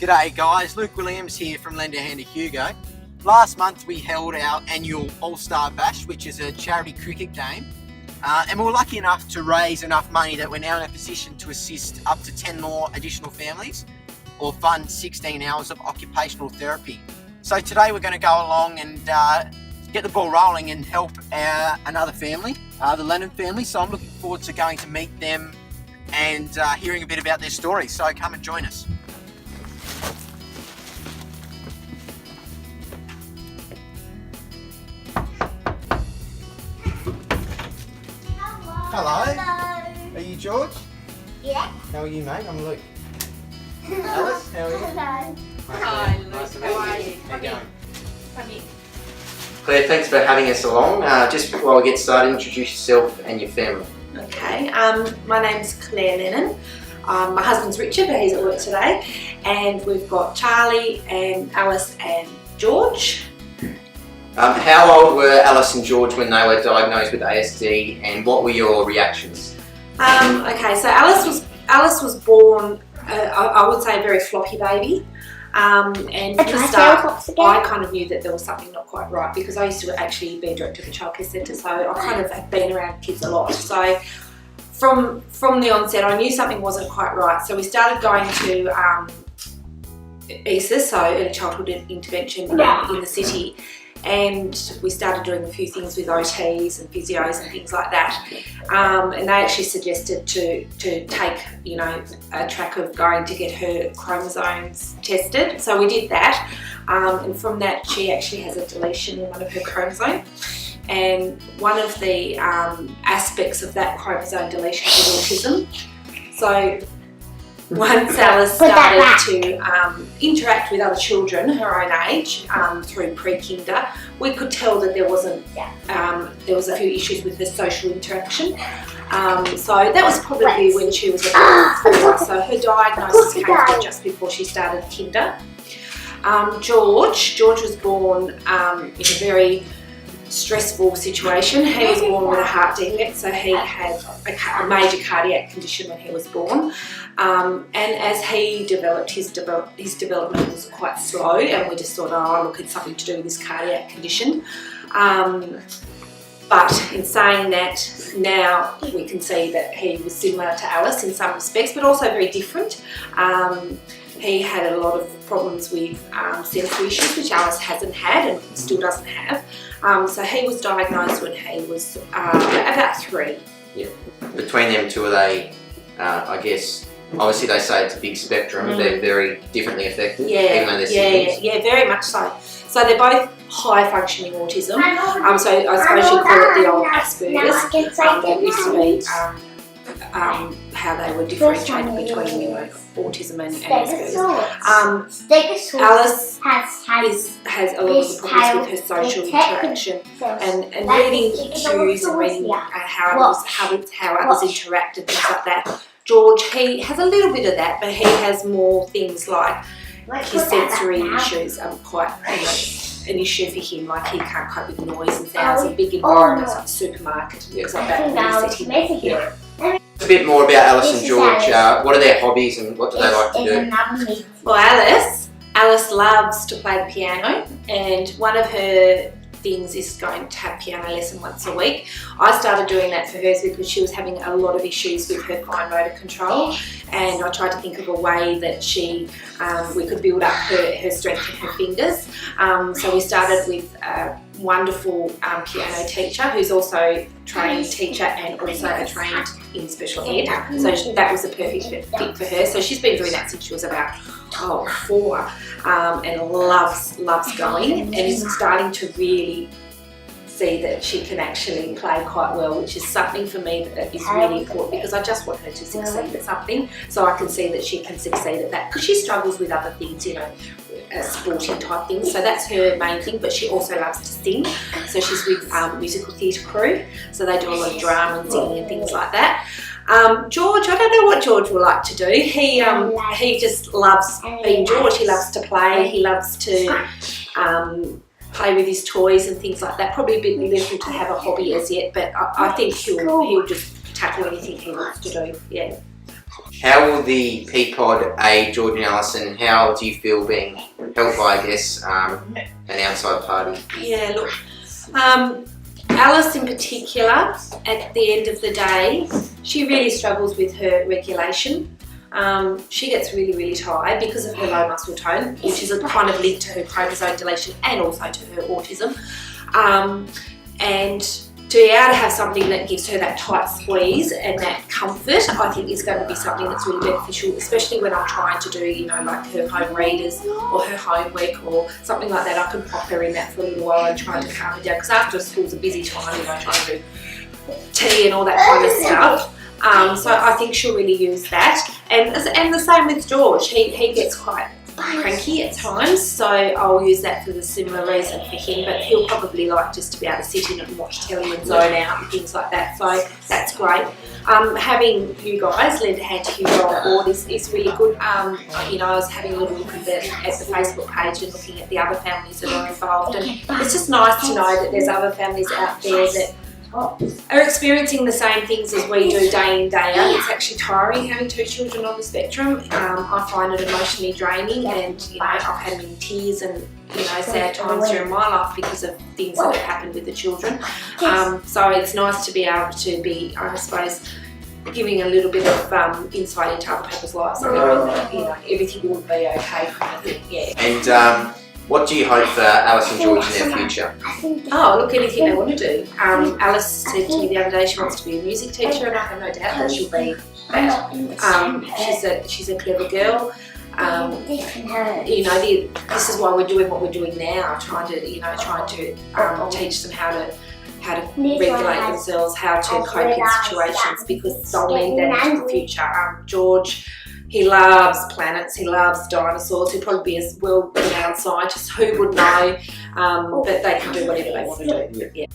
G'day guys, Luke Williams here from Lend a Hand to Hugo. Last month we held our annual All-Star Bash, which is a charity cricket game. And we were lucky enough to raise enough money that we're now in a position to assist up to 10 more additional families or fund 16 hours of occupational therapy. So today we're going to go along and get the ball rolling and help another family, the Lennon family. So I'm looking forward to going to meet them and hearing a bit about their story. So come and join us. Hello. Hello. Are you George? Yeah. How are you, mate? I'm Luke. Alice, how are you? Hello. Hi, Luke. Nice to How meet are you. you? How you going? Come here. Claire, thanks for having us along. Just before we get started, introduce yourself and your family. Okay, my name's Claire Lennon. My husband's Richard, but he's at work today. And we've got Charlie and Alice and George. How old were Alice and George when they were diagnosed with ASD, and what were your reactions? Okay, so Alice was born, I would say, a very floppy baby. And from the start, I kind of knew that there was something not quite right because I used to actually be a director of a childcare centre, so I kind of have been around kids a lot. So from the onset, I knew something wasn't quite right. So we started going to ESIS, so early childhood intervention in the city. And we started doing a few things with OTs and physios and things like that. And they actually suggested to take, a track of going to get her chromosomes tested. So we did that. And from that, she actually has a deletion in one of her chromosomes. And one of the aspects of that chromosome deletion is autism. So once Alice started to interact with other children her own age through pre-kinder, we could tell that there was a few issues with her social interaction. So that was probably when she was about 4. So her diagnosis came through just before she started kinder. George was born in a very stressful situation. He was born with a heart defect, so he had a major cardiac condition when he was born. And as he developed, his development was quite slow, and we just thought, oh, look, it's something to do with this cardiac condition. But in saying that, now we can see that he was similar to Alice in some respects, but also very different. He had a lot of problems with sensory issues, which Alice hasn't had and still doesn't have. So he was diagnosed when he was about 3. Yeah. Between them two, are they, I guess, obviously they say it's a big spectrum, they're very differently affected, even though they're siblings. Yeah, very much so. So they're both high functioning autism. So I suppose you'd call it the old Asperger's. That used to be how they were differentiated between autism and Asperger's. Alice has a lot of problems with her social interaction and reading cues and reading how others interact and things like that. George, he has a little bit of that, but he has more things like his sensory issues are quite an issue for him. Like he can't cope with noise and sounds in big environments like the supermarket and things like that. A bit more about Alice and George. What are their hobbies and what do they like to do? Well, Alice loves to play the piano, and one of her things is going to have piano lesson once a week. I started doing that for hers because she was having a lot of issues with her fine motor control, and I tried to think of a way that we could build up her strength in her fingers. So we started with a wonderful piano teacher who's also a trained teacher and also trained in special ed. So that was a perfect fit for her. So she's been doing that since she was about 4 and loves going, and is starting to really see that she can actually play quite well, which is something for me that is really important because I just want her to succeed at something, so I can see that she can succeed at that because she struggles with other things, sporting type things, so that's her main thing. But she also loves to sing, so she's with musical theatre crew, so they do a lot of drama and singing and things like that. George, I don't know what George will like to do. He just loves being George. He loves to play. He loves to play with his toys and things like that. Probably a bit little to have a hobby as yet, but I think he'll just tackle anything he wants to do. Yeah. How will the Peapod aid George and Alice, and how do you feel being helped by, I guess, an outside party? Yeah, look, Alice in particular, at the end of the day, she really struggles with her regulation. She gets really, really tired because of her low muscle tone, which is a kind of linked to her chromosome deletion and also to her autism. And to be able to have something that gives her that tight squeeze and that comfort, I think is going to be something that's really beneficial, especially when I'm trying to do, you know, like her home readers or her homework or something like that. I can pop her in that for a little while and try to calm her down, because after school's a busy time, you know, trying to do tea and all that kind of stuff. So I think she'll really use that. And the same with George. He gets quite cranky at times, so I'll use that for the similar reason for him, but he'll probably like just to be able to sit in and watch telly and zone out and things like that, so that's great. Having you guys lend a hand to Hugo on board is really good. You know, I was having a little look at the Facebook page and looking at the other families that are involved, and it's just nice to know that there's other families out there that are experiencing the same things as we do day in, day out. It's actually tiring having 2 children on the spectrum. I find it emotionally draining, and you know, I've had many tears and, you know, sad times during my life because of things that have happened with the children. So it's nice to be able to be, I suppose, giving a little bit of insight into other people's lives and knowing that, you know, everything will be okay kind of thing. Yeah. And what do you hope for Alice and George in their future? Oh, look, anything they want to do. Alice said to me the other day she wants to be a music teacher, and I have no doubt that she'll be that. She's a clever girl. You know, this is why we're doing what we're doing now, trying to teach them how to regulate themselves, how to cope in situations, because they'll need that into the future. George, he loves planets, he loves dinosaurs, he'll probably be as well renowned scientist, who would know, but they can do whatever they want to do. Yeah.